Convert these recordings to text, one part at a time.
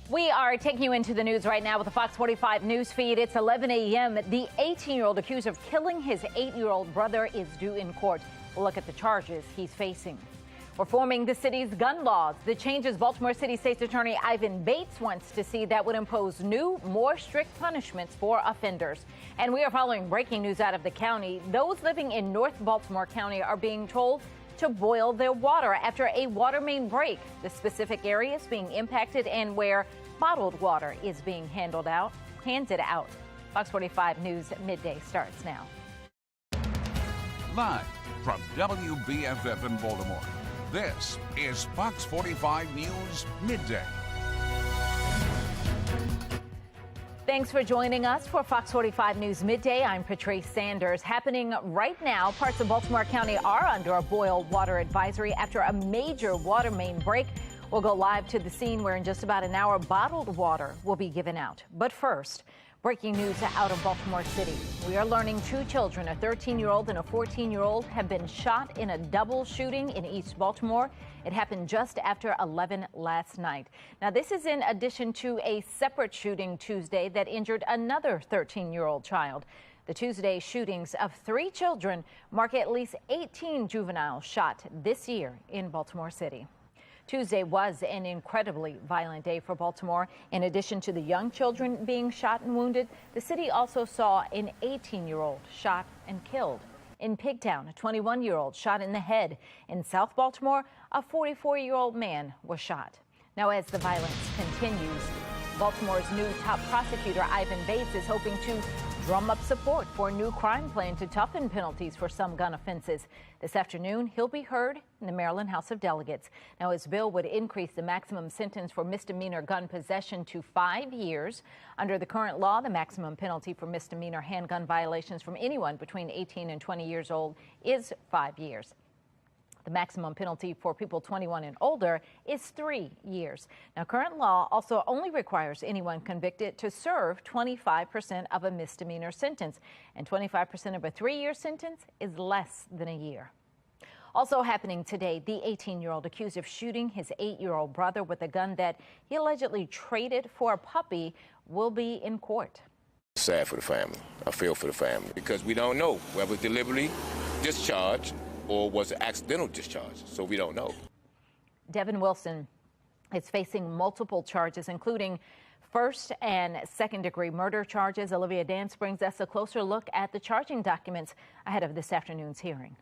We are taking you into the news right now with the Fox 45 news feed. It's 11 a.m. The 18-year-old accused of killing his 8-year-old brother is due in court. We'll look at the charges he's facing. Reforming the city's gun laws. The changes Baltimore City State's Attorney Ivan Bates wants to see that would impose new, more strict punishments for offenders. And we are following breaking news out of the county. Those living in North Baltimore County are being told to boil their water after a water main break. The specific areas being impacted and where bottled water is being handed out. Fox 45 News Midday starts now. Live from WBFF in Baltimore, this is Fox 45 News Midday. Thanks for joining us for Fox 45 News Midday. I'm Patrice Sanders. Happening right now, parts of Baltimore County are under a boil water advisory after a major water main break. We'll go live to the scene where in just about an hour, bottled water will be given out. But first, breaking news out of Baltimore City. We are learning 2 children, a 13-year-old and a 14-year-old, have been shot in a double shooting in East Baltimore. It happened just after 11 last night. Now, this is in addition to a separate shooting Tuesday that injured another 13-year-old child. The Tuesday shootings of 3 children mark at least 18 juveniles shot this year in Baltimore City. Tuesday was an incredibly violent day for Baltimore. In addition to the young children being shot and wounded, the city also saw an 18-year-old shot and killed. In Pigtown, a 21-year-old shot in the head. In South Baltimore, a 44-year-old man was shot. Now, as the violence continues, Baltimore's new top prosecutor, Ivan Bates, is hoping to drum up support for a new crime plan to toughen penalties for some gun offenses. This afternoon, he'll be heard in the Maryland House of Delegates. Now, his bill would increase the maximum sentence for misdemeanor gun possession to 5 years. Under the current law, the maximum penalty for misdemeanor handgun violations from anyone between 18 and 20 years old is 5 years. The maximum penalty for people 21 and older is 3 years. Now, current law also only requires anyone convicted to serve 25% of a misdemeanor sentence, and 25% of a 3-year sentence is less than a year. Also happening today, the 18-year-old accused of shooting his 8-year-old brother with a gun that he allegedly traded for a puppy will be in court. Sad for the family. I feel for the family because we don't know whether it was deliberately discharged or was it accidental discharge, so we don't know. Devin Wilson is facing multiple charges, including first and second-degree murder charges. Olivia Dance brings us a closer look at the charging documents ahead of this afternoon's hearing.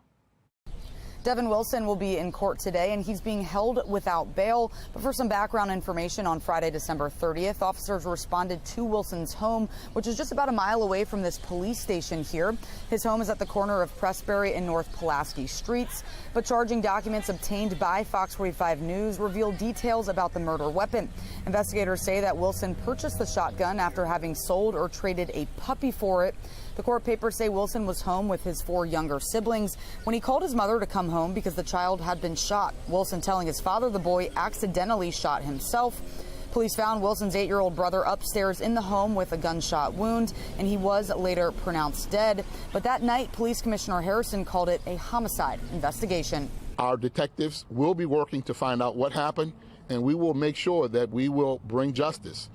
Devin Wilson will be in court today, and he's being held without bail. But for some background information, on Friday, December 30th, officers responded to Wilson's home, which is just about a mile away from this police station here. His home is at the corner of Pressbury and North Pulaski Streets. But charging documents obtained by Fox 45 News reveal details about the murder weapon. Investigators say that Wilson purchased the shotgun after having sold or traded a puppy for it. The court papers say Wilson was home with his 4 younger siblings when he called his mother to come home because the child had been shot. Wilson telling his father the boy accidentally shot himself. Police found Wilson's 8-year-old brother upstairs in the home with a gunshot wound, and he was later pronounced dead. But that night, Police Commissioner Harrison called it a homicide investigation. Our detectives will be working to find out what happened, and we will make sure that we will bring justice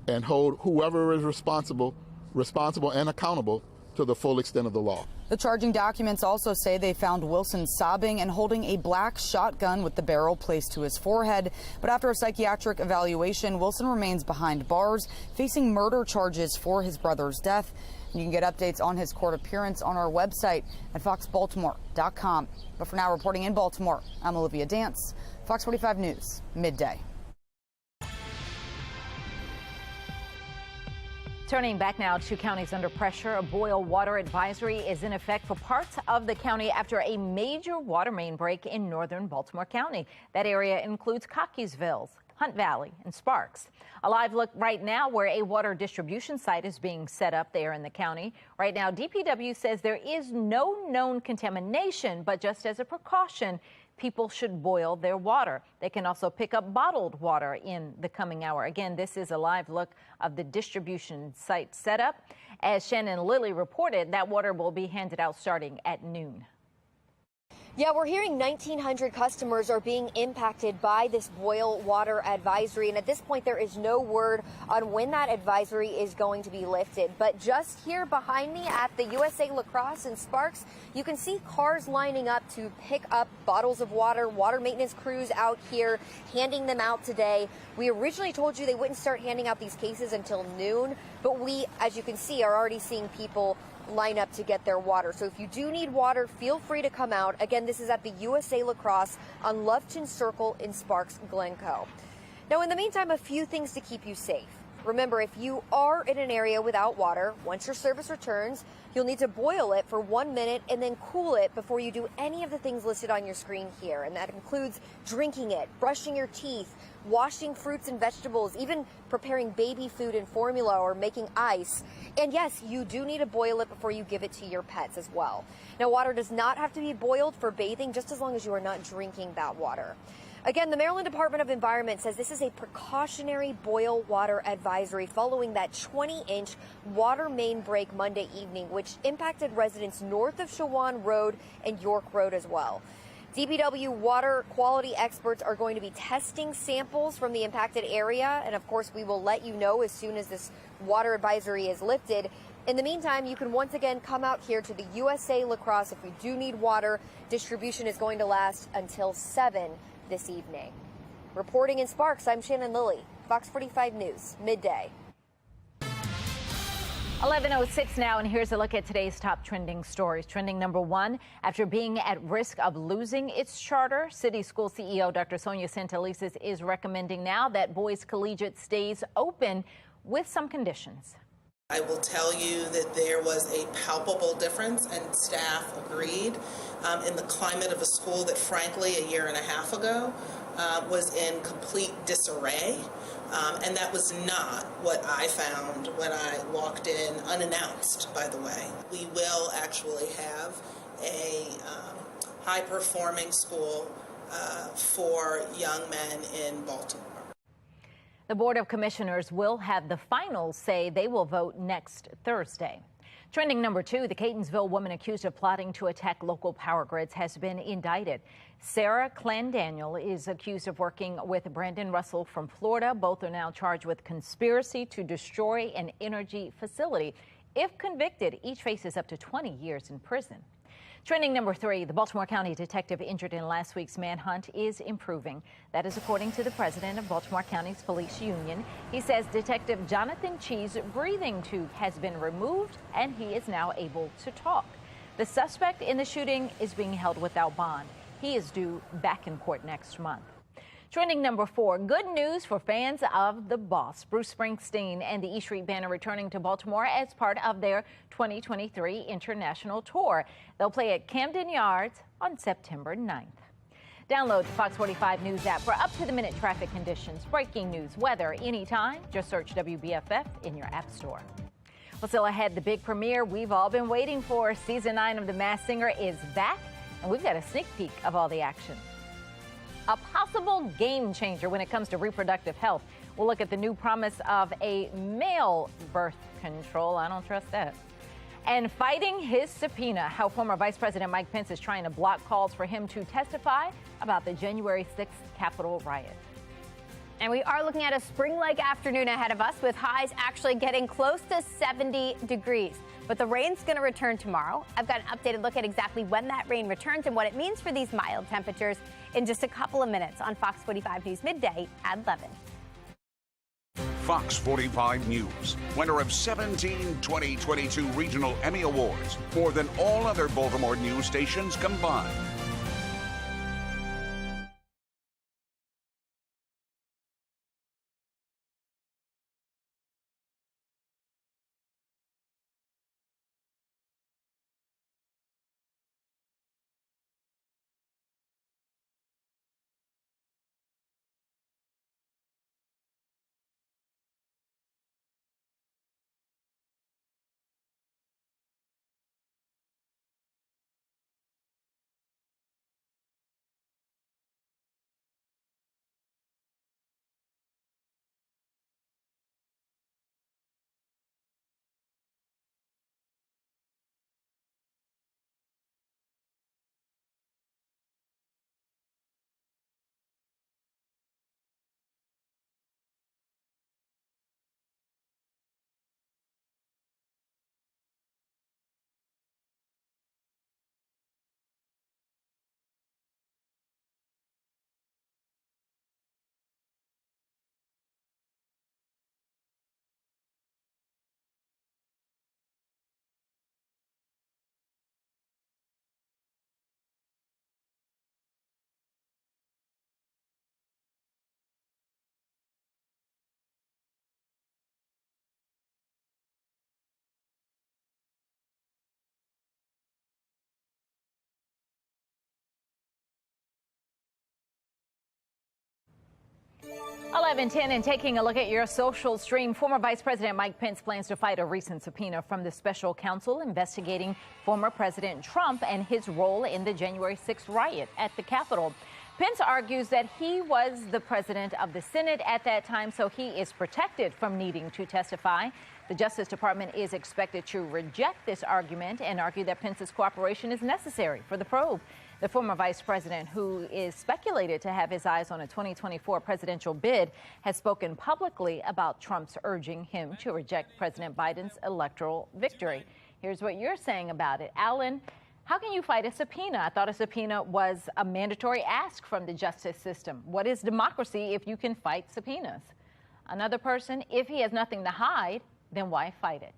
and hold whoever is responsible and accountable to the full extent of the law. The charging documents also say they found Wilson sobbing and holding a black shotgun with the barrel placed to his forehead. But after a psychiatric evaluation, Wilson remains behind bars, facing murder charges for his brother's death. And you can get updates on his court appearance on our website at foxbaltimore.com. But for now, reporting in Baltimore, I'm Olivia Dance, Fox 45 News, Midday. Turning back now to counties under pressure, a boil water advisory is in effect for parts of the county after a major water main break in northern Baltimore County. That area includes Cockeysville, Hunt Valley, and Sparks. A live look right now where a water distribution site is being set up there in the county. Right now, DPW says there is no known contamination, but just as a precaution, people should boil their water. They can also pick up bottled water in the coming hour. Again, this is a live look of the distribution site setup. As Shannon Lilly reported, that water will be handed out starting at noon. Yeah, we're hearing 1,900 customers are being impacted by this boil water advisory. And at this point, there is no word on when that advisory is going to be lifted. But just here behind me at the USA Lacrosse in Sparks, you can see cars lining up to pick up bottles of water. Water maintenance crews out here handing them out today. We originally told you they wouldn't start handing out these cases until noon. But we, as you can see, are already seeing people line up to get their water. So if you do need water, feel free to come out. Again, this is at the USA Lacrosse on Loveton Circle in Sparks, Glencoe. Now, in the meantime, a few things to keep you safe. Remember, if you are in an area without water, once your service returns, you'll need to boil it for 1 minute and then cool it before you do any of the things listed on your screen here. And that includes drinking it, brushing your teeth, washing fruits and vegetables, even preparing baby food and formula or making ice. And yes, you do need to boil it before you give it to your pets as well. Now, water does not have to be boiled for bathing, just as long as you are not drinking that water. Again, the Maryland Department of Environment says this is a precautionary boil water advisory following that 20-inch water main break Monday evening, which impacted residents north of Shawan Road and York Road as well. DPW water quality experts are going to be testing samples from the impacted area, and of course we will let you know as soon as this water advisory is lifted. In the meantime, you can once again come out here to the USA Lacrosse if you do need water. Distribution is going to last until 7 this evening. Reporting in Sparks, I'm Shannon Lilly, Fox 45 News, Midday. 11:06 now, and here's a look at today's top trending stories. Trending number one, after being at risk of losing its charter, City School CEO Dr. Sonia Santelises is recommending now that Boys Collegiate stays open with some conditions. I will tell you that there was a palpable difference, and staff agreed, in the climate of a school that, frankly, a year and a half ago was in complete disarray. And that was not what I found when I walked in, unannounced, by the way. We will actually have a high-performing school for young men in Baltimore. The Board of Commissioners will have the final say. They will vote next Thursday. Trending number two, the Catonsville woman accused of plotting to attack local power grids has been indicted. Sarah Clandaniel is accused of working with Brandon Russell from Florida. Both are now charged with conspiracy to destroy an energy facility. If convicted, each faces up to 20 years in prison. Trending number three, the Baltimore County detective injured in last week's manhunt is improving. That is according to the president of Baltimore County's police union. He says Detective Jonathan Chee's breathing tube has been removed and he is now able to talk. The suspect in the shooting is being held without bond. He is due back in court next month. Trending number four, good news for fans of The Boss. Bruce Springsteen and the E Street Band are returning to Baltimore as part of their 2023 international tour. They'll play at Camden Yards on September 9th. Download the Fox 45 News app for up-to-the-minute traffic conditions, breaking news, weather, anytime. Just search WBFF in your app store. Well, still ahead, the big premiere we've all been waiting for. Season 9 of The Masked Singer is back, and we've got a sneak peek of all the action. A possible game changer when it comes to reproductive health. We'll look at the new promise of a male birth control. I don't trust that. And fighting his subpoena, how former Vice President Mike Pence is trying to block calls for him to testify about the January 6th Capitol riot. And we are looking at a spring-like afternoon ahead of us with highs actually getting close to 70 degrees. But the rain's going to return tomorrow. I've got an updated look at exactly when that rain returns and what it means for these mild temperatures in just a couple of minutes on Fox 45 News Midday at 11. Fox 45 News, winner of 17 2022 Regional Emmy Awards, more than all other Baltimore news stations combined. 11:10 and taking a look at your social stream, former Vice President Mike Pence plans to fight a recent subpoena from the special counsel investigating former President Trump and his role in the January 6th riot at the Capitol. Pence argues that he was the president of the Senate at that time, so he is protected from needing to testify. The Justice Department is expected to reject this argument and argue that Pence's cooperation is necessary for the probe. The former vice president, who is speculated to have his eyes on a 2024 presidential bid, has spoken publicly about Trump's urging him to reject President Biden's electoral victory. Here's what you're saying about it. Alan, how can you fight a subpoena? I thought a subpoena was a mandatory ask from the justice system. What is democracy if you can fight subpoenas? Another person, if he has nothing to hide, then why fight it?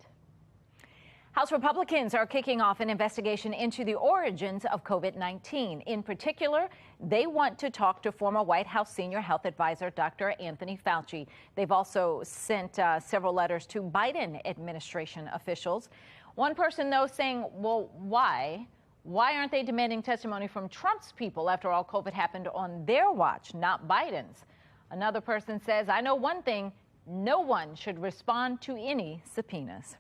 House Republicans are kicking off an investigation into the origins of COVID-19. In particular, they want to talk to former White House senior health advisor Dr. Anthony Fauci. They've also sent several letters to Biden administration officials. One person, though, saying, well, why? Why aren't they demanding testimony from Trump's people? After all, COVID happened on their watch, not Biden's. Another person says, I know one thing, no one should respond to any subpoenas.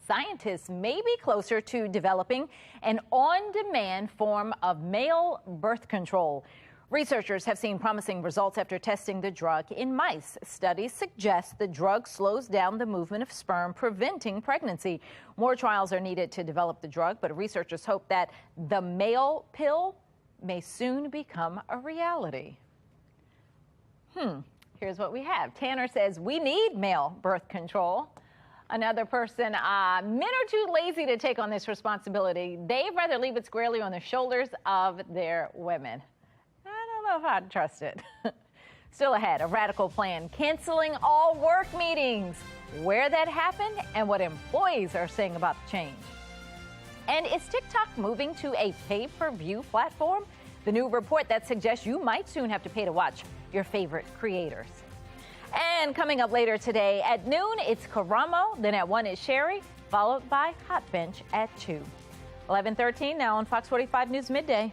Scientists may be closer to developing an on-demand form of male birth control. Researchers have seen promising results after testing the drug in mice. Studies suggest the drug slows down the movement of sperm, preventing pregnancy. More trials are needed to develop the drug, but researchers hope that the male pill may soon become a reality. Here's what we have. Tanner says we need male birth control. Another person, men are too lazy to take on this responsibility. They'd rather leave it squarely on the shoulders of their women. I don't know if I'd trust it. Still ahead, a radical plan canceling all work meetings. Where that happened and what employees are saying about the change. And is TikTok moving to a pay-per-view platform? The new report that suggests you might soon have to pay to watch your favorite creators. And coming up later today at noon, it's Karamo. Then at 1 is Sherry, followed by Hot Bench at 2. 11:13 now on Fox 45 News Midday.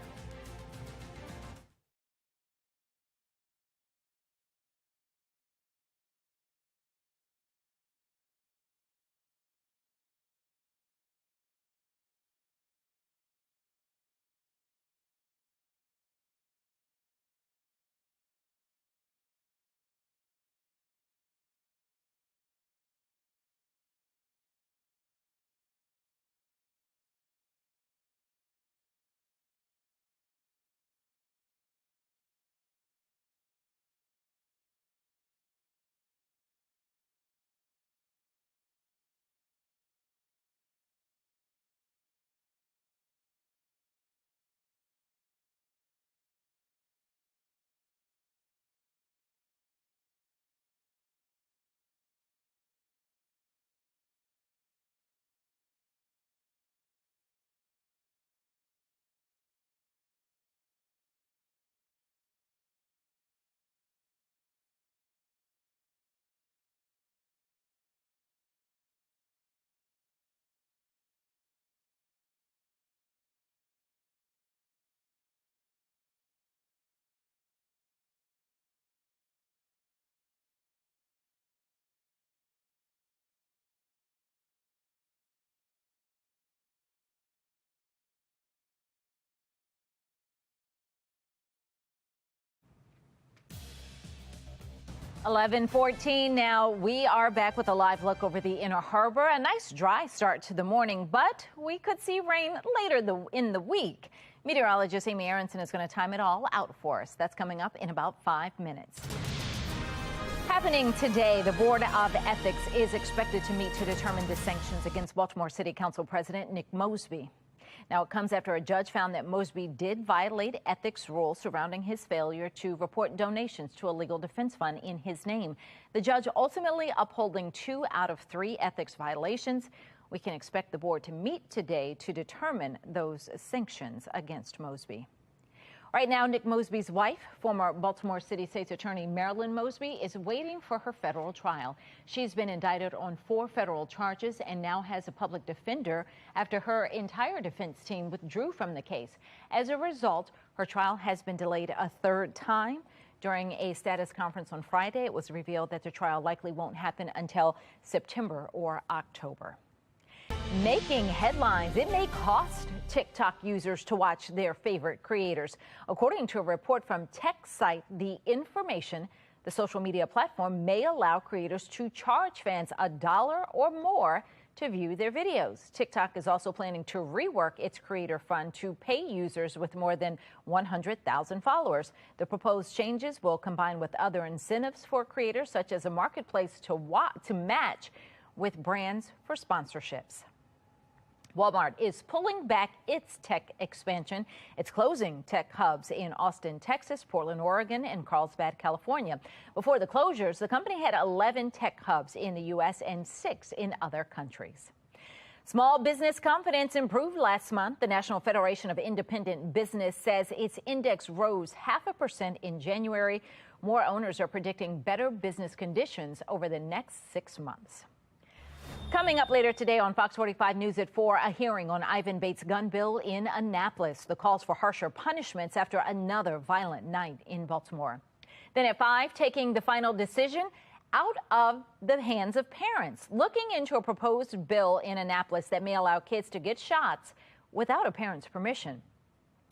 (11:14) now. We are back with a live look over the Inner Harbor. A nice dry start to the morning, but we could see rain later in the week. Meteorologist Amy Aronson is going to time it all out for us. That's coming up in about 5 minutes. Happening today, the Board of Ethics is expected to meet to determine the sanctions against Baltimore City Council President Nick Mosby. Now, it comes after a judge found that Mosby did violate ethics rules surrounding his failure to report donations to a legal defense fund in his name. The judge ultimately upholding 2 out of 3 ethics violations. We can expect the board to meet today to determine those sanctions against Mosby. Right now, Nick Mosby's wife, former Baltimore City State's Attorney Marilyn Mosby, is waiting for her federal trial. She's been indicted on 4 federal charges and now has a public defender after her entire defense team withdrew from the case. As a result, her trial has been delayed a 3rd time. During a status conference on Friday, it was revealed that the trial likely won't happen until September or October. Making headlines. It may cost TikTok users to watch their favorite creators. According to a report from tech site The Information, the social media platform may allow creators to charge fans $1 or more to view their videos. TikTok is also planning to rework its creator fund to pay users with more than 100,000 followers. The proposed changes will combine with other incentives for creators, such as a marketplace to match with brands for sponsorships. Walmart is pulling back its tech expansion. It's closing tech hubs in Austin, Texas, Portland, Oregon, and Carlsbad, California. Before the closures, the company had 11 tech hubs in the U.S. and 6 in other countries. Small business confidence improved last month. The National Federation of Independent Business says its index rose 0.5% in January. More owners are predicting better business conditions over the next 6 months. Coming up later today on Fox 45 News at 4, a hearing on Ivan Bates' gun bill in Annapolis. The calls for harsher punishments after another violent night in Baltimore. Then at 5, taking the final decision out of the hands of parents, looking into a proposed bill in Annapolis that may allow kids to get shots without a parent's permission.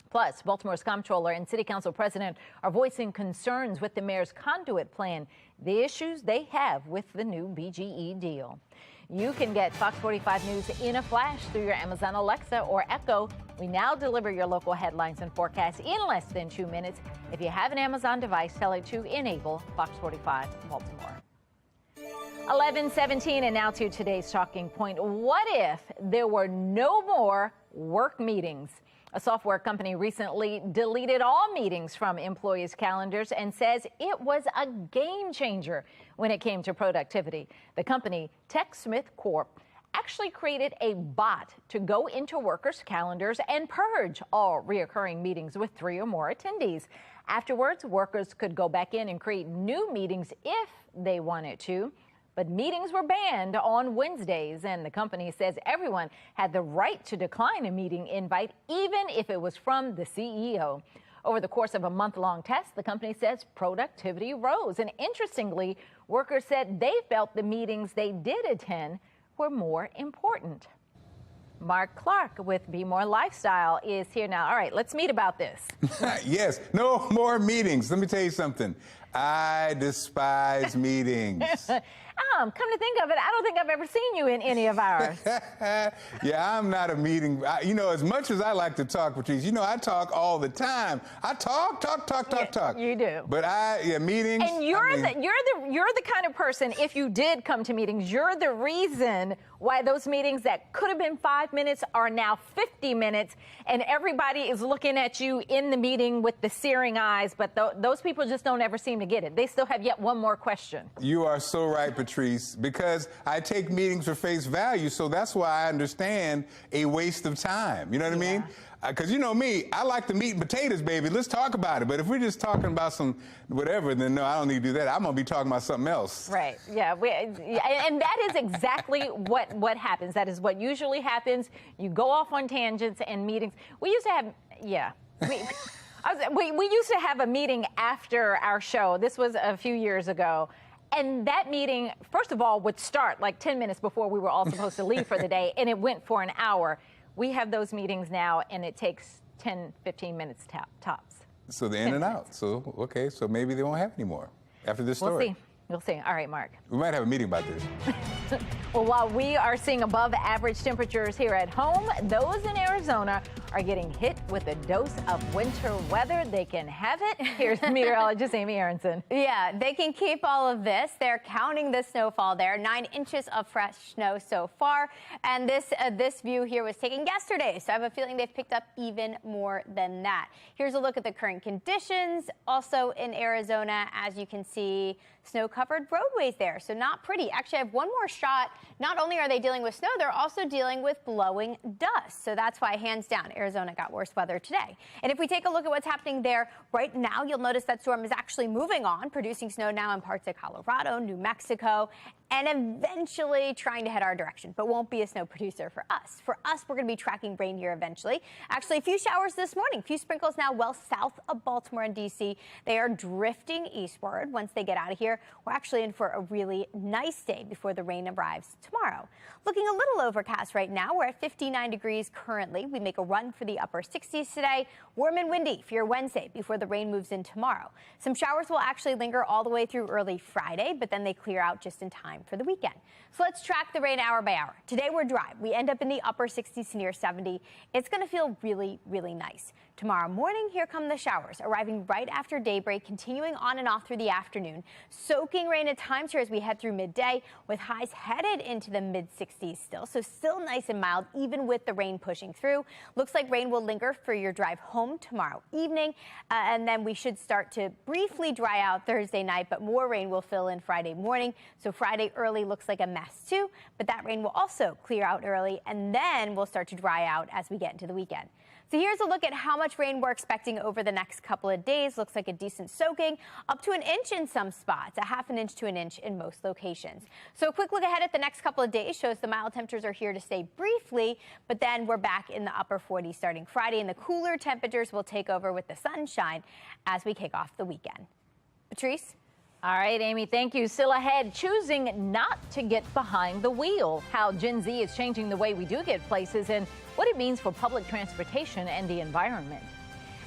Plus, Baltimore's comptroller and city council president are voicing concerns with the mayor's conduit plan, the issues they have with the new BGE deal. You can get Fox 45 News in a flash through your Amazon Alexa or Echo. We now deliver your local headlines and forecasts in less than 2 minutes. If you have an Amazon device, tell it to enable Fox 45 Baltimore. 11:17 and now to today's talking point. What if there were no more work meetings? A software company recently deleted all meetings from employees' calendars and says it was a game changer when it came to productivity. The company, TechSmith Corp., actually created a bot to go into workers' calendars and purge all reoccurring meetings with 3 or more attendees. Afterwards, workers could go back in and create new meetings if they wanted to. But meetings were banned on Wednesdays, and the company says everyone had the right to decline a meeting invite, even if it was from the CEO. Over the course of a month-long test, the company says productivity rose. And interestingly, workers said they felt the meetings they did attend were more important. Mark Clark with Bmore Lifestyle is here now. All right, let's meet about this. Yes, no more meetings. Let me tell you something. I despise meetings. Come to think of it, I don't think I've ever seen you in any of ours. Yeah, I'm not a meeting. You know, as much as I like to talk, Patrice, you know, I talk all the time. I talk. You do. But meetings. And you're the kind of person, if you did come to meetings, you're the reason why those meetings that could have been 5 minutes are now 50 minutes, and everybody is looking at you in the meeting with the searing eyes, but those people just don't ever seem to get it. They still have yet one more question. You are so right, Patrice, because I take meetings for face value, so that's why I understand a waste of time. You know what I mean? Because you know me, I like the meat and potatoes, baby. Let's talk about it. But if we're just talking about some whatever, then no, I don't need to do that. I'm going to be talking about something else. Right. Yeah. And that is exactly what happens. That is what usually happens. You go off on tangents and meetings. We used to have, we used to have a meeting after our show. This was a few years ago. And that meeting, first of all, would start like 10 minutes before we were all supposed to leave for the day, and it went for an hour. We have those meetings now, and it takes 10, 15 minutes tops. So they're in and out. So, okay, so maybe they won't have any more after this story. We'll see. All right, Mark. We might have a meeting about this. Well, while we are seeing above average temperatures here at home, those in Arizona are getting hit with a dose of winter weather. They can have it. Here's meteorologist Amy Aronson. Yeah, they can keep all of this. They're counting the snowfall there. 9 inches of fresh snow so far. And this view here was taken yesterday, so I have a feeling they've picked up even more than that. Here's a look at the current conditions. Also in Arizona, as you can see, snow-covered roadways there, so not pretty. Actually, I have one more shot. Not only are they dealing with snow, they're also dealing with blowing dust. So that's why, hands down, Arizona got worse weather today. And if we take a look at what's happening there right now, you'll notice that storm is actually moving on, producing snow now in parts of Colorado, New Mexico, and eventually trying to head our direction, but won't be a snow producer for us. For us, we're going to be tracking rain here eventually. Actually, a few showers this morning, a few sprinkles now well south of Baltimore and D.C. They are drifting eastward. Once they get out of here, we're actually in for a really nice day before the rain arrives tomorrow. Looking a little overcast right now. We're at 59 degrees currently. We make a run for the upper 60s today. Warm and windy for your Wednesday before the rain moves in tomorrow. Some showers will actually linger all the way through early Friday, but then they clear out just in time for the weekend. So let's track the rain hour by hour. Today we're dry. We end up in the upper 60s to near 70. It's going to feel really, really nice. Tomorrow morning, here come the showers, arriving right after daybreak, continuing on and off through the afternoon. Soaking rain at times here as we head through midday, with highs headed into the mid-60s still. So still nice and mild, even with the rain pushing through. Looks like rain will linger for your drive home tomorrow evening, and then we should start to briefly dry out Thursday night, but more rain will fill in Friday morning. So Friday early looks like a mess too, but that rain will also clear out early, and then we'll start to dry out as we get into the weekend. So here's a look at how much rain we're expecting over the next couple of days. Looks like a decent soaking, up to an inch in some spots, a half an inch to an inch in most locations. So a quick look ahead at the next couple of days shows the mild temperatures are here to stay briefly, but then we're back in the upper 40s starting Friday, and the cooler temperatures will take over with the sunshine as we kick off the weekend. Patrice? All right, Amy, thank you. Still ahead, choosing not to get behind the wheel, how Gen Z is changing the way we do get places, and what it means for public transportation and the environment.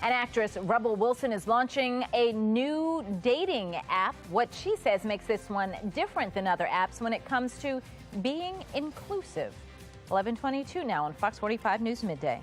And actress Rebel Wilson is launching a new dating app. What she says makes this one different than other apps when it comes to being inclusive. 11:22 now on Fox 45 News Midday.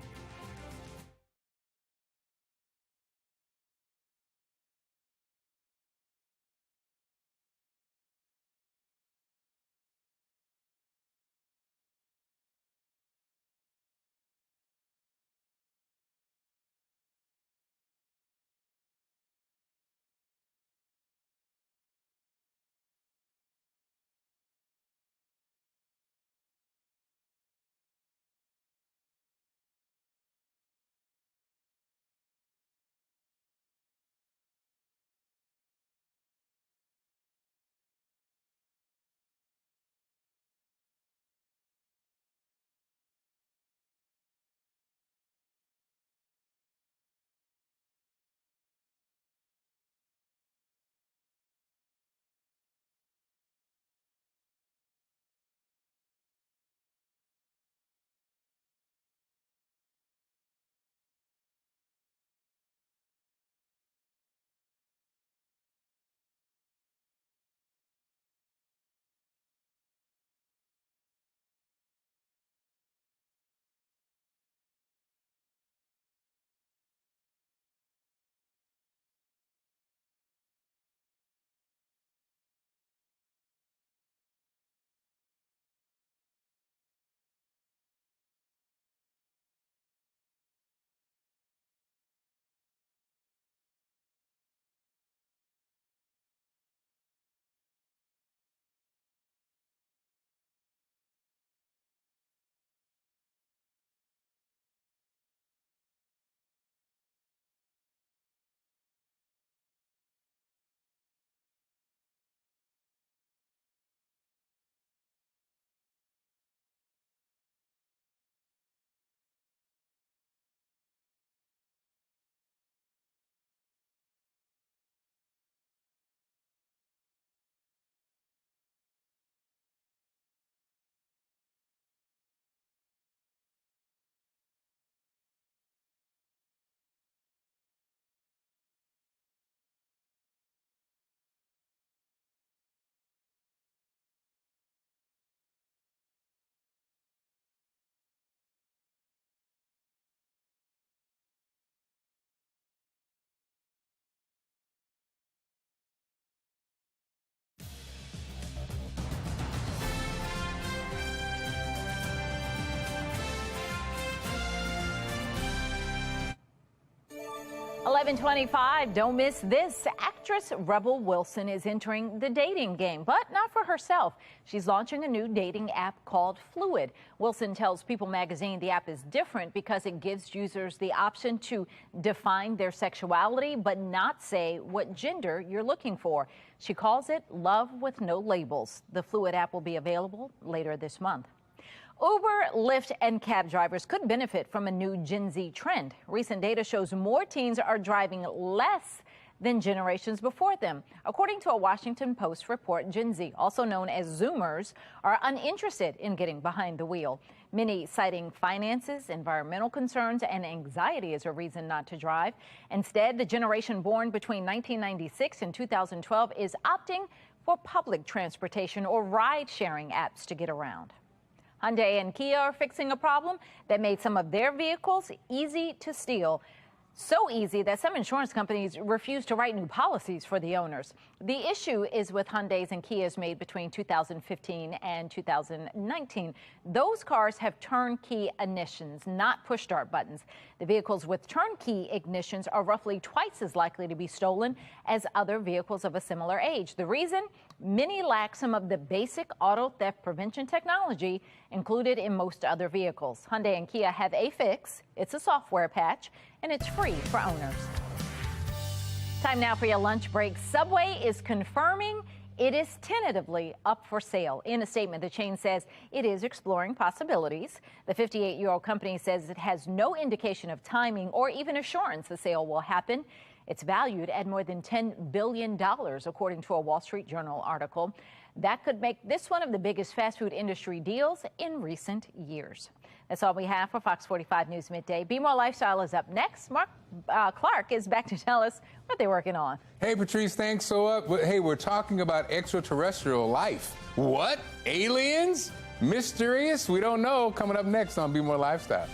$11:25, don't miss this. Actress Rebel Wilson is entering the dating game, but not for herself. She's launching a new dating app called Fluid. Wilson tells People magazine the app is different because it gives users the option to define their sexuality, but not say what gender you're looking for. She calls it Love with No Labels. The Fluid app will be available later this month. Uber, Lyft, and cab drivers could benefit from a new Gen Z trend. Recent data shows more teens are driving less than generations before them. According to a Washington Post report, Gen Z, also known as Zoomers, are uninterested in getting behind the wheel. Many citing finances, environmental concerns, and anxiety as a reason not to drive. Instead, the generation born between 1996 and 2012 is opting for public transportation or ride-sharing apps to get around. Hyundai and Kia are fixing a problem that made some of their vehicles easy to steal. So easy that some insurance companies refuse to write new policies for the owners. The issue is with Hyundais and Kias made between 2015 and 2019. Those cars have turnkey ignitions, not push-start buttons. The vehicles with turnkey ignitions are roughly twice as likely to be stolen as other vehicles of a similar age. The reason? Many lack some of the basic auto theft prevention technology included in most other vehicles. Hyundai and Kia have a fix. It's a software patch, and it's free for owners. Time now for your lunch break. Subway is confirming it is tentatively up for sale. In a statement, the chain says it is exploring possibilities. The 58-year-old company says it has no indication of timing or even assurance the sale will happen. It's valued at more than $10 billion, according to a Wall Street Journal article. That could make this one of the biggest fast food industry deals in recent years. That's all we have for Fox 45 News Midday. Bmore Lifestyle is up next. Mark Clark is back to tell us what they're working on. Hey, Patrice, thanks. Hey, we're talking about extraterrestrial life. What? Aliens? Mysterious? We don't know. Coming up next on Bmore Lifestyle.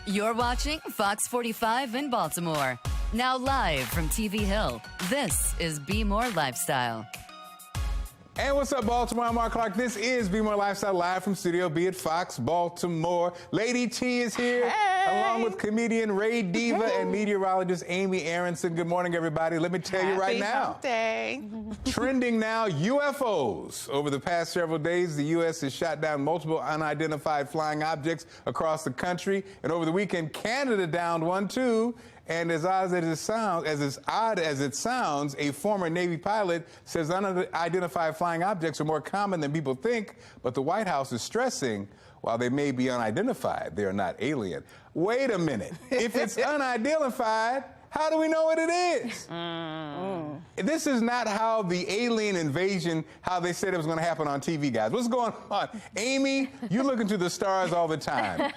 You're watching Fox 45 in Baltimore. Now live from TV Hill, this is Bmore Lifestyle. And what's up, Baltimore? I'm Mark Clark. This is Bmore Lifestyle live from Studio B at Fox Baltimore. Lady T is here. Hey. Along with comedian Ray Diva and meteorologist Amy Aronson. Good morning, everybody. Let me tell you right now. Trending now, UFOs. Over the past several days, the U.S. has shot down multiple unidentified flying objects across the country. And over the weekend, Canada downed one, too. And as odd as it sounds, a former Navy pilot says unidentified flying objects are more common than people think. But the White House is stressing, while they may be unidentified, they are not alien. Wait a minute. If it's unidentified, how do we know what it is? This is not how the alien invasion, how they said it was going to happen on TV, guys. What's going on? Amy, you look into the stars all the time.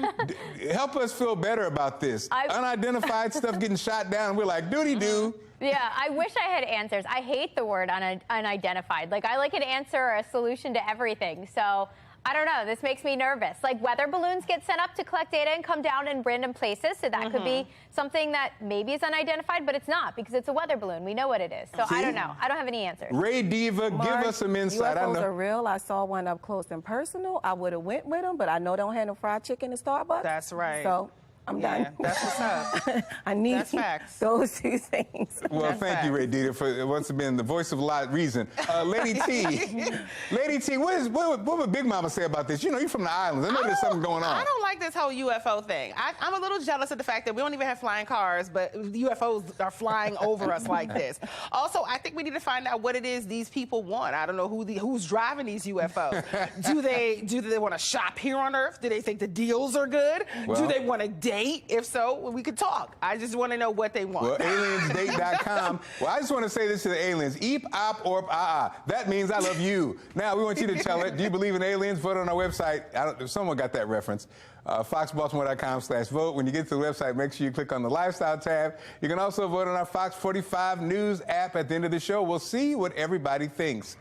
Help us feel better about this. Unidentified stuff getting shot down. We're like, doody-doo. Yeah, I wish I had answers. I hate the word unidentified. Like, I like an answer or a solution to everything. So I don't know. This makes me nervous. Like, weather balloons get sent up to collect data and come down in random places. So that could be something that maybe is unidentified, but it's not because it's a weather balloon. We know what it is. So I don't know. I don't have any answers. Ray Diva, give us some insight. UFOs are real. I saw one up close and personal. I would have went with them, but I know they don't have no fried chicken at Starbucks. That's right. So I'm done. That's what's up. I need That's facts. those two things. Well, thank you, Ray Diva, for once again the voice of a lot of reason. Lady T, Lady T, what would Big Mama say about this? You know, you're from the islands. I know there's something going on. I don't like this whole UFO thing. I'm a little jealous of the fact that we don't even have flying cars, but UFOs are flying over us like this. Also, I think we need to find out what it is these people want. I don't know who's driving these UFOs. Do they want to shop here on Earth? Do they think the deals are good? Well, do they want to date? If so, we could talk. I just want to know what they want. Well, aliensdate.com. Well, I just want to say this to the aliens. Eep, op, orp, ah, ah. That means I love you. Now, we want you to tell it. Do you believe in aliens? Vote on our website. If someone got that reference. FoxBaltimore.com/vote. When you get to the website, make sure you click on the Lifestyle tab. You can also vote on our Fox 45 News app at the end of the show. We'll see what everybody thinks.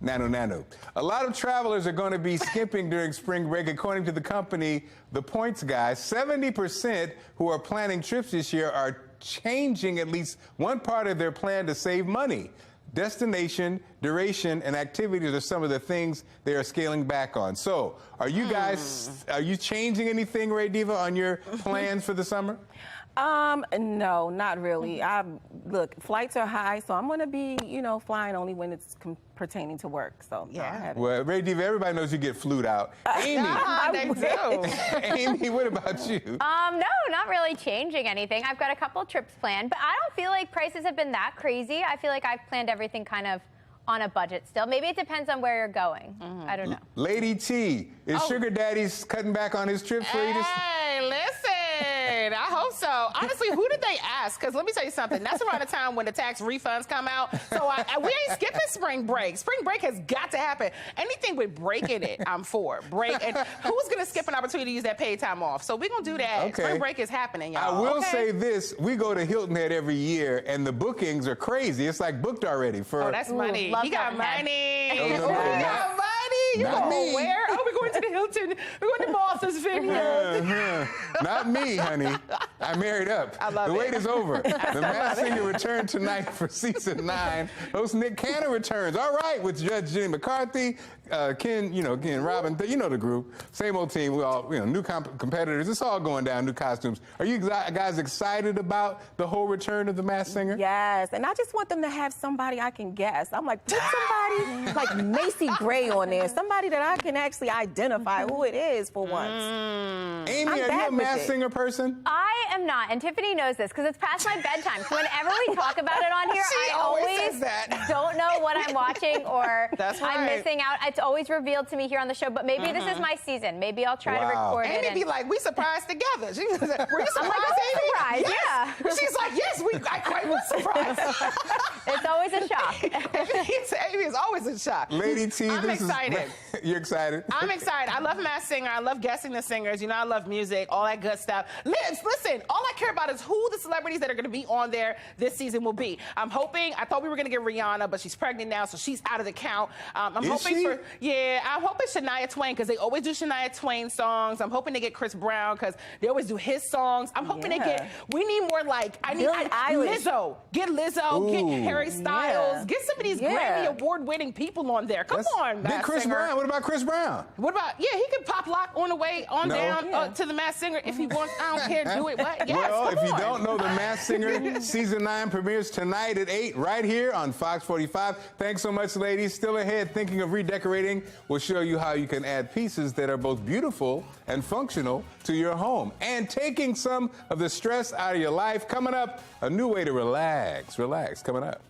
Nano. A lot of travelers are going to be skimping during spring break. According to the company, The Points Guy, 70% who are planning trips this year are changing at least one part of their plan to save money. Destination, duration, and activities are some of the things they are scaling back on. So, are you guys, are you changing anything, Ray Diva, on your plans for the summer? No, not really. Look, flights are high, so I'm going to be, flying only when it's pertaining to work. So yeah. Well, Ray Diva, everybody knows you get flued out. Amy, they do. Amy, what about you? No, not really changing anything. I've got a couple trips planned, but I don't feel like prices have been that crazy. I feel like I've planned everything kind of on a budget still. Maybe it depends on where you're going. I don't know. Lady T, is Sugar Daddy's cutting back on his trips for you? Hey, listen. I hope so. Honestly, who did they ask? Because let me tell you something. That's around the time when the tax refunds come out. So we ain't skipping spring break. Spring break has got to happen. Anything with break in it, I'm for. Break. And who's going to skip an opportunity to use that paid time off? So we're going to do that. Okay. Spring break is happening, y'all. I will say this. We go to Hilton Head every year, and the bookings are crazy. It's like booked already. Oh, that's money. He got money. No, he got money. You Not go me. where? Oh, we're going to the Hilton. We're going to Martha's Vineyard. Not me, honey. I married up. I love the it. wait is over. The Masked Singer returned tonight for season 9. Host Nick Cannon returns. All right, with Judge Jenny McCarthy, Ken Robin, you know the group. Same old team. We all, new competitors. It's all going down. New costumes. Are you guys excited about the whole return of the Masked Singer? Yes, and I just want them to have somebody I can guess. I'm like, put somebody like Macy Gray on there, somebody that I can actually identify who it is for once. Amy, are you a Masked Singer person? I am not, and Tiffany knows this because it's past my bedtime. So whenever we talk about it on here, She I always always says that. don't know what I'm watching or That's I'm right. missing out. It's always revealed to me here on the show, but maybe this is my season. Maybe I'll try to record it. Amy be like, we surprised together. She was like, were you surprised, I'm like, oh, Amy? surprised, Yes. yeah. She's like, yes, I was surprised. It's always a shock. Amy is always in shock. Lady T, I'm excited. You're excited? I'm excited. I love Masked Singer. I love guessing the singers. I love music, all that good stuff. Listen, listen, all I care about is who the celebrities that are going to be on there this season will be. I thought we were going to get Rihanna, but she's pregnant now, so she's out of the count. I'm hoping Shania Twain, because they always do Shania Twain songs. I'm hoping they get Chris Brown, because they always do his songs. I'm hoping we need more Lizzo. Get Lizzo, get Harry Styles, get some of these Grammy award-winning people on there. Come on, Big Chris Brown. What about Chris Brown? What about, he could pop lock on the way down to the Masked Singer if he wants. I don't care, do it. What? Yes, well, if you don't know, the Masked Singer season 9 premieres tonight at 8 right here on Fox 45. Thanks so much, ladies. Still ahead, thinking of redecorating. We'll show you how you can add pieces that are both beautiful and functional to your home, and taking some of the stress out of your life. Coming up, a new way to relax. Relax, coming up.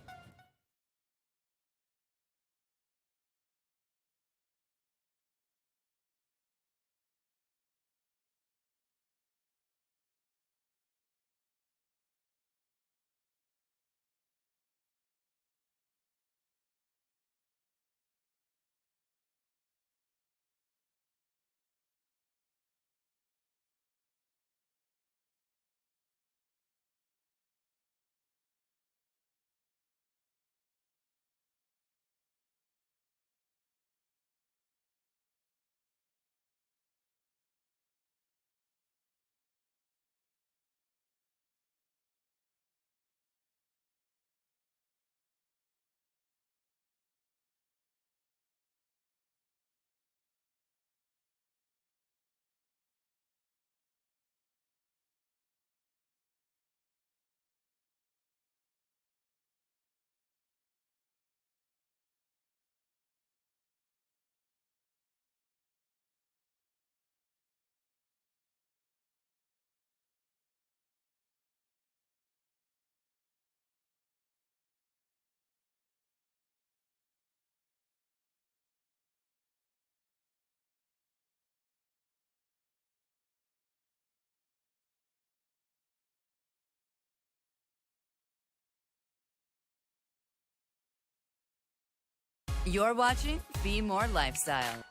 You're watching Bmore Lifestyle.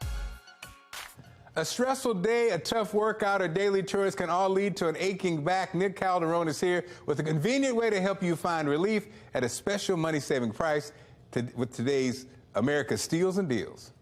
A stressful day, a tough workout, or daily chores can all lead to an aching back. Nick Calderon is here with a convenient way to help you find relief at a special money-saving price with today's America's Steals and Deals.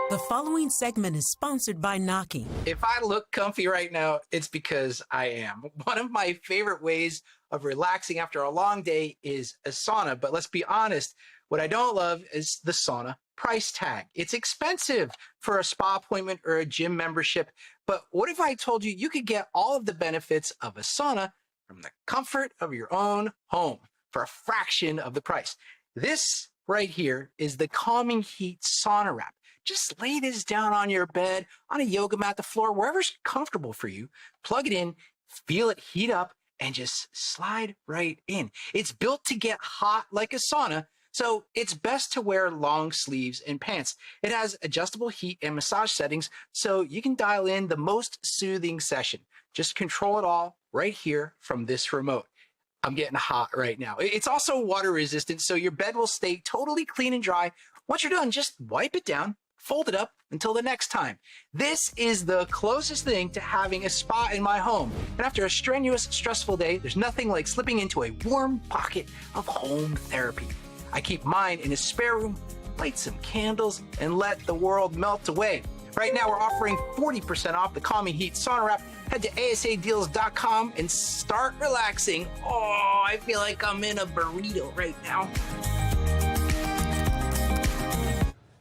The following segment is sponsored by Naki. If I look comfy right now, it's because I am. One of my favorite ways of relaxing after a long day is a sauna. But let's be honest, what I don't love is the sauna price tag. It's expensive for a spa appointment or a gym membership. But what if I told you you could get all of the benefits of a sauna from the comfort of your own home for a fraction of the price? This right here is the Calming Heat Sauna Wrap. Just lay this down on your bed, on a yoga mat, the floor, wherever's comfortable for you. Plug it in, feel it heat up, and just slide right in. It's built to get hot like a sauna, so it's best to wear long sleeves and pants. It has adjustable heat and massage settings, so you can dial in the most soothing session. Just control it all right here from this remote. I'm getting hot right now. It's also water resistant, so your bed will stay totally clean and dry. Once you're done, just wipe it down, fold it up until the next time. This is the closest thing to having a spa in my home. And after a strenuous, stressful day, there's nothing like slipping into a warm pocket of home therapy. I keep mine in a spare room, light some candles, and let the world melt away. Right now, we're offering 40% off the Calming Heat Sauna Wrap. Head to asadeals.com and start relaxing. Oh, I feel like I'm in a burrito right now.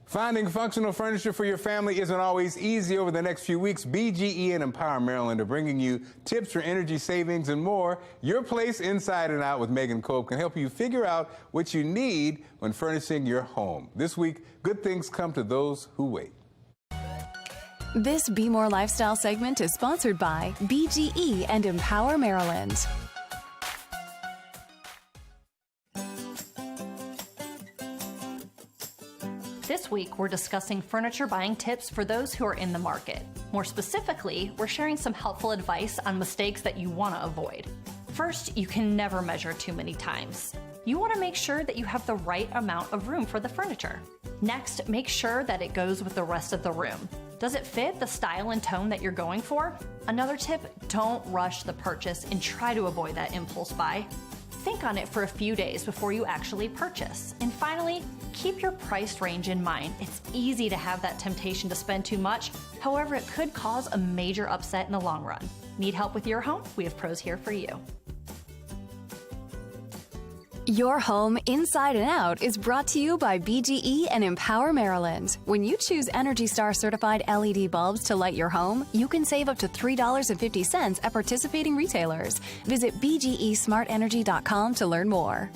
Finding functional furniture for your family isn't always easy. Over the next few weeks, BGE and Empower Maryland are bringing you tips for energy savings and more. Your Place Inside and Out with Megan Cope can help you figure out what you need when furnishing your home. This week, good things come to those who wait. This Bmore Lifestyle segment is sponsored by BGE and Empower Maryland. This week, we're discussing furniture buying tips for those who are in the market. More specifically, we're sharing some helpful advice on mistakes that you want to avoid. First, you can never measure too many times. You want to make sure that you have the right amount of room for the furniture. Next, make sure that it goes with the rest of the room. Does it fit the style and tone that you're going for? Another tip, don't rush the purchase and try to avoid that impulse buy. Think on it for a few days before you actually purchase. And finally, keep your price range in mind. It's easy to have that temptation to spend too much. However, it could cause a major upset in the long run. Need help with your home? We have pros here for you. Your home inside and out is brought to you by BGE and Empower Maryland. When you choose Energy Star certified LED bulbs to light your home, you can save up to $3.50 at participating retailers. Visit bgesmartenergy.com to learn more.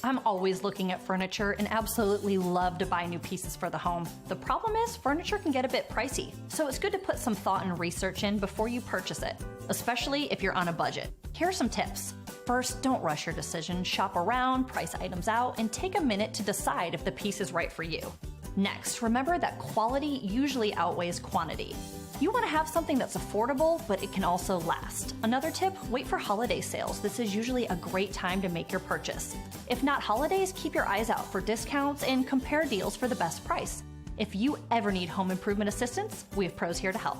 I'm always looking at furniture and absolutely love to buy new pieces for the home. The problem is furniture can get a bit pricey, so it's good to put some thought and research in before you purchase it, especially if you're on a budget. Here are some tips. First, don't rush your decision. Shop around, price items out, and take a minute to decide if the piece is right for you. Next, remember that quality usually outweighs quantity. You want to have something that's affordable, but it can also last. Another tip, wait for holiday sales. This is usually a great time to make your purchase. If not holidays, keep your eyes out for discounts and compare deals for the best price. If you ever need home improvement assistance, we have pros here to help.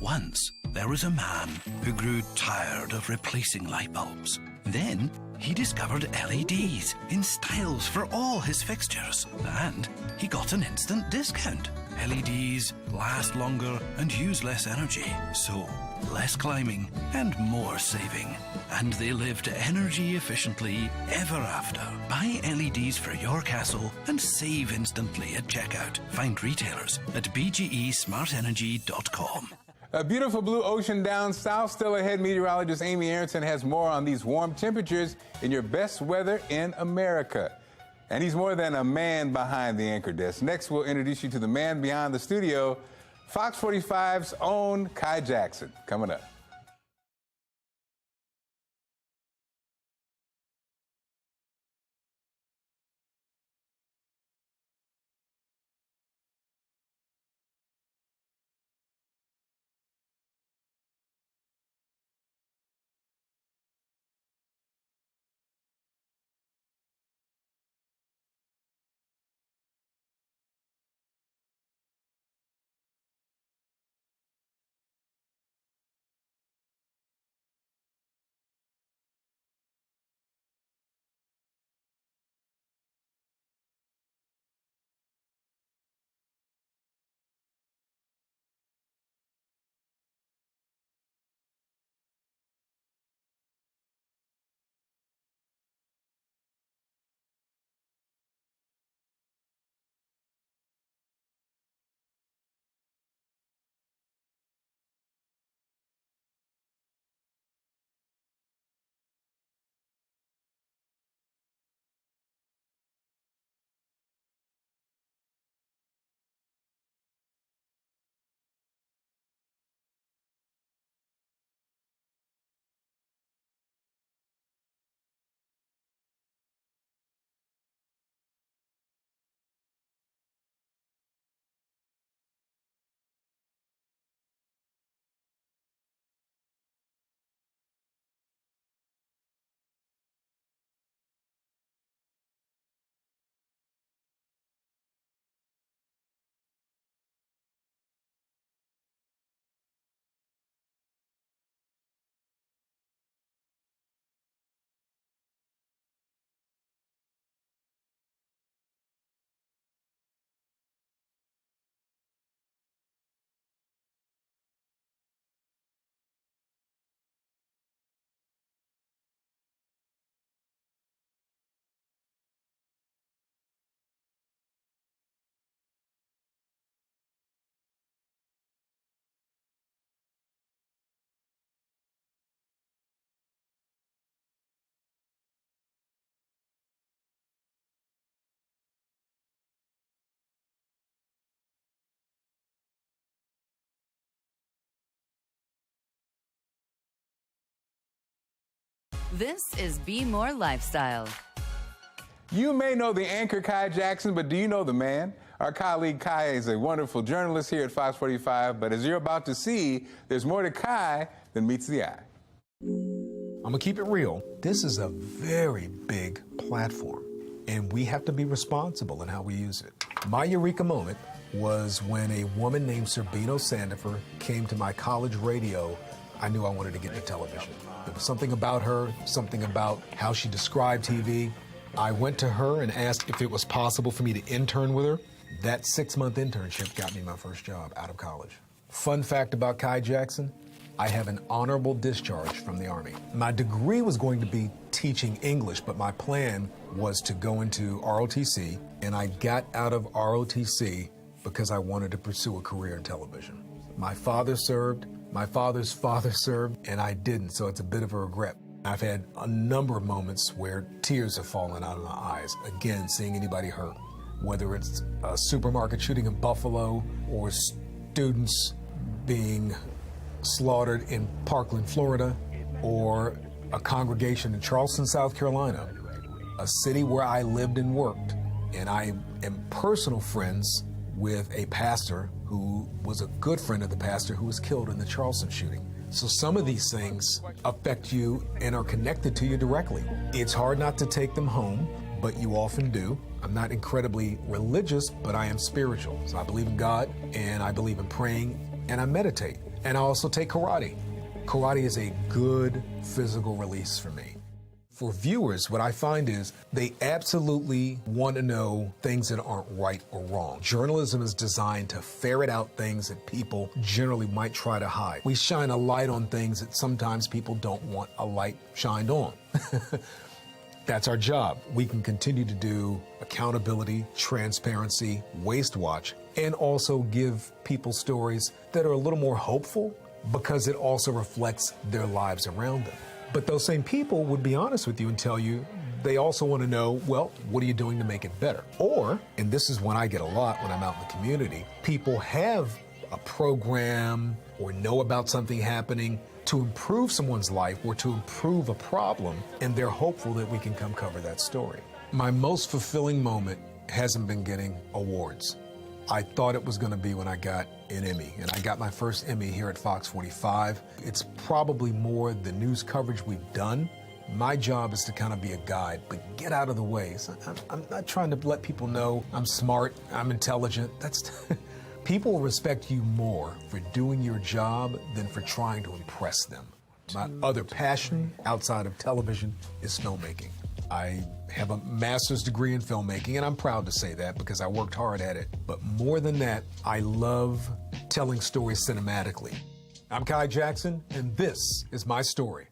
Once, there was a man who grew tired of replacing light bulbs. Then, he discovered LEDs in styles for all his fixtures, and he got an instant discount. LEDs last longer and use less energy, so less climbing and more saving. And they lived energy efficiently ever after. Buy LEDs for your castle and save instantly at checkout. Find retailers at bgesmartenergy.com. A beautiful blue ocean down south. Still ahead, meteorologist Amy Aronson has more on these warm temperatures in your best weather in America. And he's more than a man behind the anchor desk. Next, we'll introduce you to the man behind the studio, Fox 45's own Kai Jackson. Coming up. This is Bmore Lifestyle. You may know the anchor Kai Jackson, but do you know the man? Our colleague Kai is a wonderful journalist here at Fox 45, but as you're about to see, there's more to Kai than meets the eye. I'm gonna keep it real. This is a very big platform. and we have to be responsible in how we use it. My eureka moment was when a woman named Serbino Sandifer came to my college radio. I knew I wanted to get into television. There was something about her, something about how she described TV. I went to her and asked if it was possible for me to intern with her. That 6-month internship got me my first job out of college. Fun fact about Kai Jackson, I have an honorable discharge from the Army. My degree was going to be teaching English, but my plan was to go into ROTC, and I got out of ROTC because I wanted to pursue a career in television. My father served, my father's father served, and I didn't, so it's a bit of a regret. I've had a number of moments where tears have fallen out of my eyes, again, seeing anybody hurt, whether it's a supermarket shooting in Buffalo or students being slaughtered in Parkland, Florida, or a congregation in Charleston, South Carolina, a city where I lived and worked. And I am personal friends with a pastor who was a good friend of the pastor who was killed in the Charleston shooting. So some of these things affect you and are connected to you directly. It's hard not to take them home, but you often do. I'm not incredibly religious, but I am spiritual. So I believe in God, and I believe in praying, and I meditate. And I also take karate. Karate is a good physical release for me. For viewers, what I find is they absolutely want to know things that aren't right or wrong. Journalism is designed to ferret out things that people generally might try to hide. We shine a light on things that sometimes people don't want a light shined on. That's our job. We can continue to do accountability, transparency, waste watch, and also give people stories that are a little more hopeful because it also reflects their lives around them. But those same people would be honest with you and tell you they also want to know, well, what are you doing to make it better? Or, and this is when I get a lot when I'm out in the community, people have a program or know about something happening to improve someone's life or to improve a problem, and they're hopeful that we can come cover that story. My most fulfilling moment hasn't been getting awards. I thought it was going to be when I got an Emmy, and I got my first Emmy here at FOX45. It's probably more the news coverage we've done. My job is to kind of be a guide, but get out of the way. So I'm not trying to let people know I'm smart, I'm intelligent. That's people respect you more for doing your job than for trying to impress them. My other passion outside of television is filmmaking. I have a master's degree in filmmaking, and I'm proud to say that because I worked hard at it. But more than that, I love telling stories cinematically. I'm Kai Jackson, and this is my story.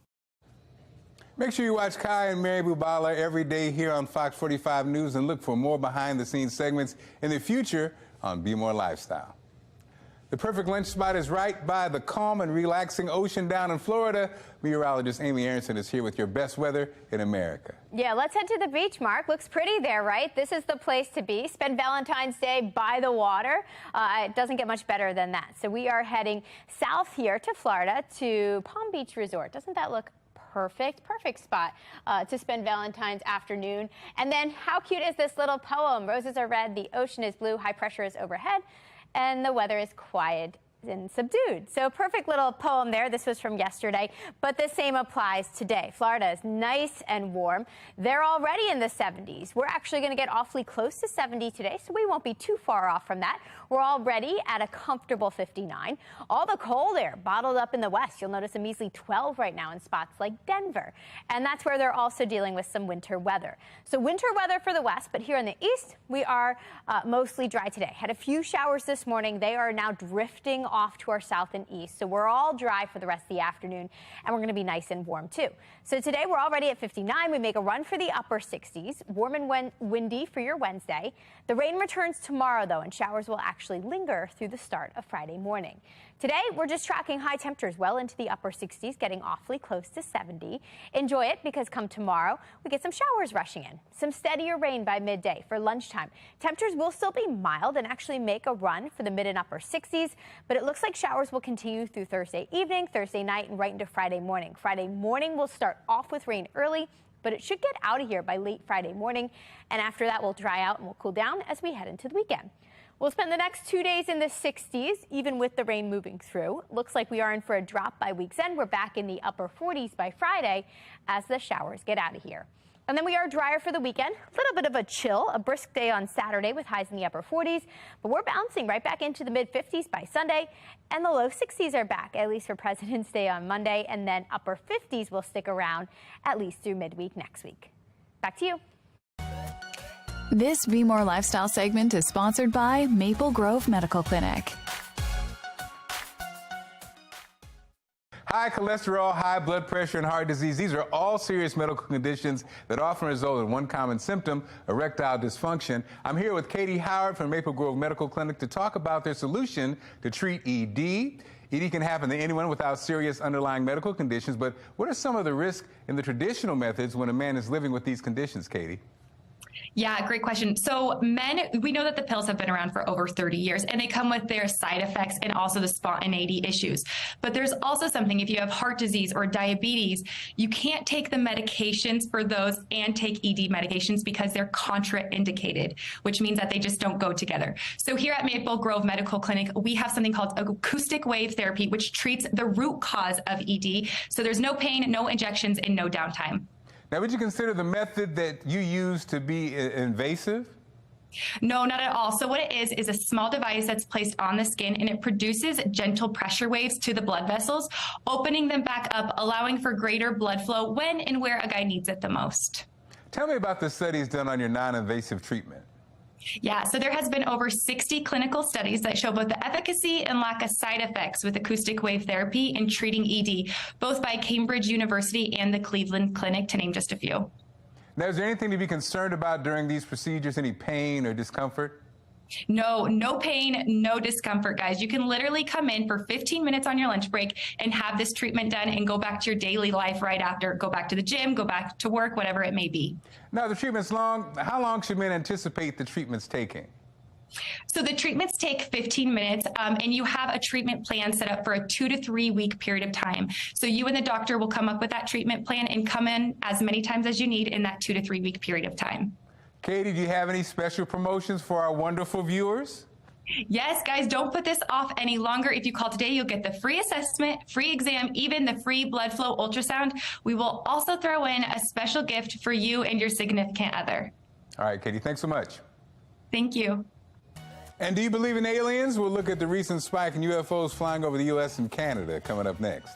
Make sure you watch Kai and Mary Bubala every day here on Fox 45 News and look for more behind-the-scenes segments in the future on Bmore Lifestyle. The perfect lunch spot is right by the calm and relaxing ocean down in Florida. Meteorologist Amy Aronson is here with your best weather in America. Yeah, let's head to the beach, Mark. Looks pretty there, right? This is the place to be. Spend Valentine's Day by the water. It doesn't get much better than that. So we are heading south here to Florida to Palm Beach Resort. Doesn't that look perfect? Perfect spot to spend Valentine's afternoon. And then how cute is this little poem? Roses are red, the ocean is blue, high pressure is overhead, and the weather is quiet and subdued. So perfect little poem there. This was from yesterday, but the same applies today. Florida is nice and warm. They're already in the 70s. We're actually going to get awfully close to 70 today, so we won't be too far off from that. We're already at a comfortable 59. All the cold air bottled up in the west. You'll notice a measly 12 right now in spots like Denver. And that's where they're also dealing with some winter weather. So winter weather for the west, but here in the east, we are mostly dry today. Had a few showers this morning. They are now drifting off to our south and east. So we're all dry for the rest of the afternoon, and we're going to be nice and warm too. So today we're already at 59. We make a run for the upper 60s. Warm and windy for your Wednesday. The rain returns tomorrow, though, and showers will actually linger through the start of Friday morning. Today, we're just tracking high temperatures well into the upper 60s, getting awfully close to 70. Enjoy it because come tomorrow, we get some showers rushing in. Some steadier rain by midday for lunchtime. Temperatures will still be mild and actually make a run for the mid and upper 60s, but it looks like showers will continue through Thursday evening, Thursday night, and right into Friday morning. Friday morning will start off with rain early, but it should get out of here by late Friday morning, and after that, we'll dry out and we'll cool down as we head into the weekend. We'll spend the next 2 days in the 60s, even with the rain moving through. Looks like we are in for a drop by week's end. We're back in the upper 40s by Friday as the showers get out of here. And then we are drier for the weekend. A little bit of a chill, a brisk day on Saturday with highs in the upper 40s. But we're bouncing right back into the mid-50s by Sunday. And the low 60s are back, at least for President's Day on Monday. And then upper 50s will stick around at least through midweek next week. Back to you. This Bmore Lifestyle segment is sponsored by Maple Grove Medical Clinic. High cholesterol, high blood pressure, and heart disease. These are all serious medical conditions that often result in one common symptom, erectile dysfunction. I'm here with Katie Howard from Maple Grove Medical Clinic to talk about their solution to treat ED. ED can happen to anyone without serious underlying medical conditions, but what are some of the risks in the traditional methods when a man is living with these conditions, Katie? Yeah, great question. So men, we know that the pills have been around for over 30 years and they come with their side effects and also the spontaneity issues. But there's also something, if you have heart disease or diabetes, you can't take the medications for those and take ED medications because they're contraindicated, which means that they just don't go together. So here at Maple Grove Medical Clinic, we have something called acoustic wave therapy, which treats the root cause of ED. So there's no pain, no injections, and no downtime. Now, would you consider the method that you use to be invasive? No, not at all. So what it is a small device that's placed on the skin and it produces gentle pressure waves to the blood vessels, opening them back up, allowing for greater blood flow when and where a guy needs it the most. Tell me about the studies done on your non-invasive treatment. Yeah, so there has been over 60 clinical studies that show both the efficacy and lack of side effects with acoustic wave therapy in treating ED, both by Cambridge University and the Cleveland Clinic, to name just a few. Now, is there anything to be concerned about during these procedures, any pain or discomfort? No, no pain, no discomfort, guys. You can literally come in for 15 minutes on your lunch break and have this treatment done and go back to your daily life right after. Go back to the gym, go back to work, whatever it may be. Now, the treatment's long. How long should men anticipate the treatment's taking? So the treatments take 15 minutes and you have a treatment plan set up for a 2 to 3 week period of time. So you and the doctor will come up with that treatment plan and come in as many times as you need in that 2 to 3 week period of time. Katie, do you have any special promotions for our wonderful viewers? Yes, guys, don't put this off any longer. If you call today, you'll get the free assessment, free exam, even the free blood flow ultrasound. We will also throw in a special gift for you and your significant other. All right, Katie, thanks so much. Thank you. And do you believe in aliens? We'll look at the recent spike in UFOs flying over the U.S. and Canada coming up next.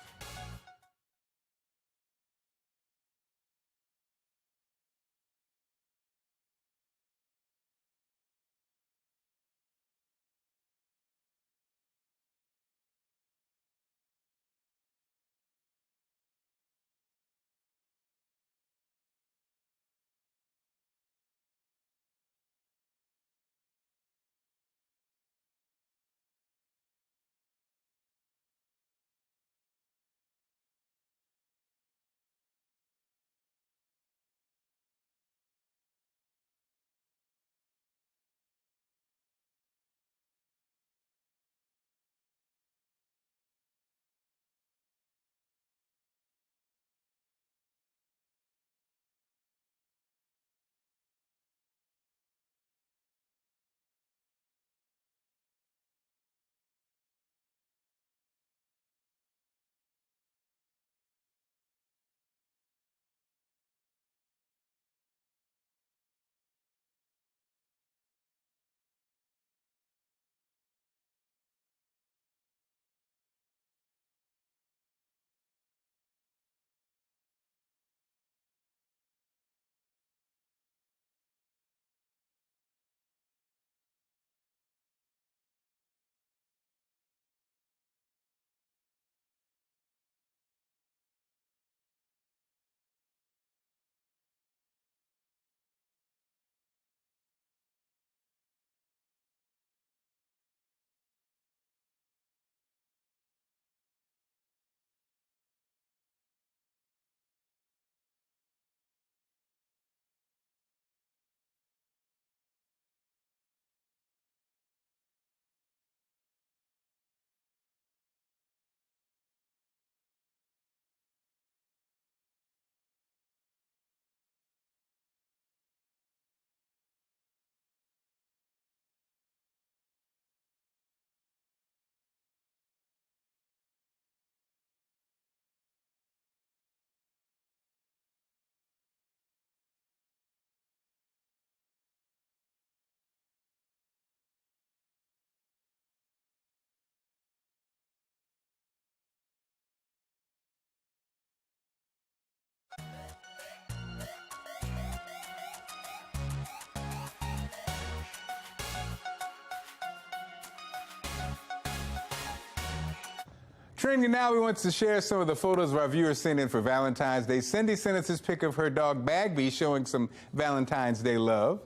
Trending now, we want to share some of the photos of our viewers sent in for Valentine's Day. Cindy sent us this pic of her dog Bagby showing some Valentine's Day love.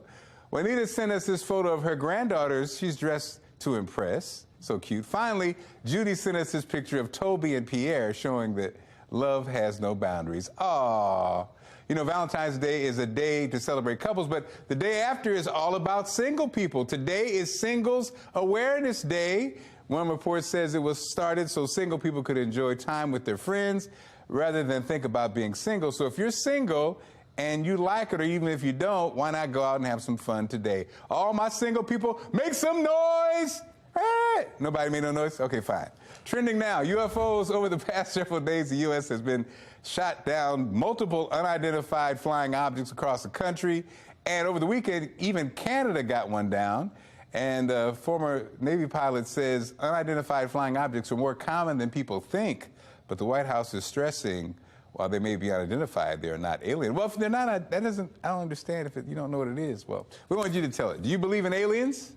Juanita sent us this photo of her granddaughters. She's dressed to impress. So cute. Finally, Judy sent us this picture of Toby and Pierre showing that love has no boundaries. Aww. You know, Valentine's Day is a day to celebrate couples, but the day after is all about single people. Today is Singles Awareness Day. One report says it was started so single people could enjoy time with their friends rather than think about being single. So if you're single and you like it, or even if you don't, why not go out and have some fun today? All my single people, make some noise! Hey! Nobody made no noise? Okay, fine. Trending now, UFOs. Over the past several days, the U.S. has been shot down multiple unidentified flying objects across the country. And over the weekend, even Canada got one down. And a former Navy pilot says unidentified flying objects are more common than people think. But the White House is stressing, while they may be unidentified, they are not alien. Well, if they're not, I don't understand if you don't know what it is. Well, we want you to tell it. Do you believe in aliens?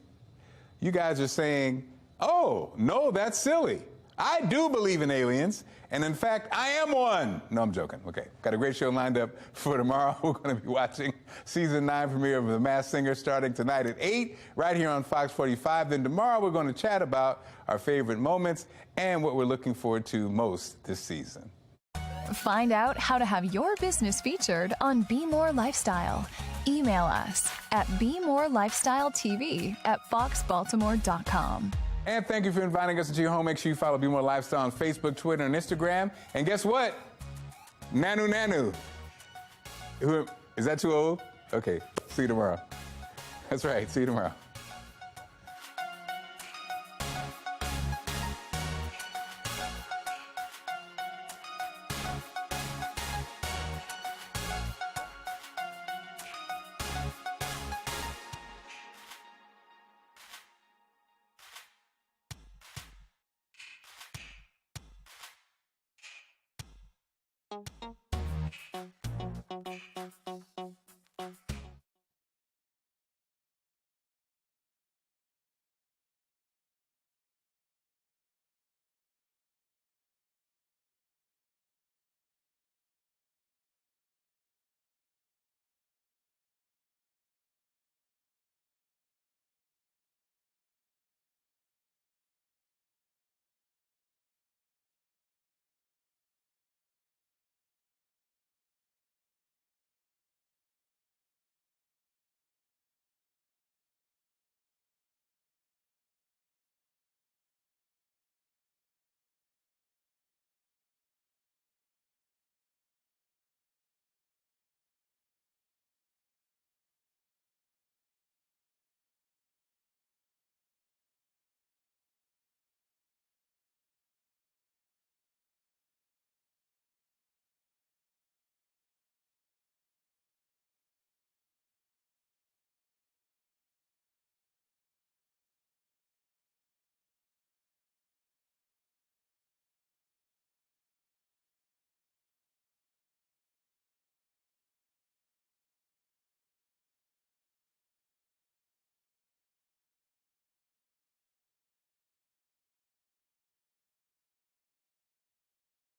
You guys are saying, oh, no, that's silly. I do believe in aliens, and in fact, I am one. No, I'm joking. Okay, got a great show lined up for tomorrow. We're going to be watching season 9 premiere of The Masked Singer starting tonight at 8, right here on Fox 45. Then tomorrow, we're going to chat about our favorite moments and what we're looking forward to most this season. Find out how to have your business featured on Bmore Lifestyle. Email us at bmorelifestyletv@foxbaltimore.com. And thank you for inviting us into your home. Make sure you follow Bmore Lifestyle on Facebook, Twitter, and Instagram. And guess what? Nanu Nanu. Is that too old? Okay, see you tomorrow. That's right, see you tomorrow.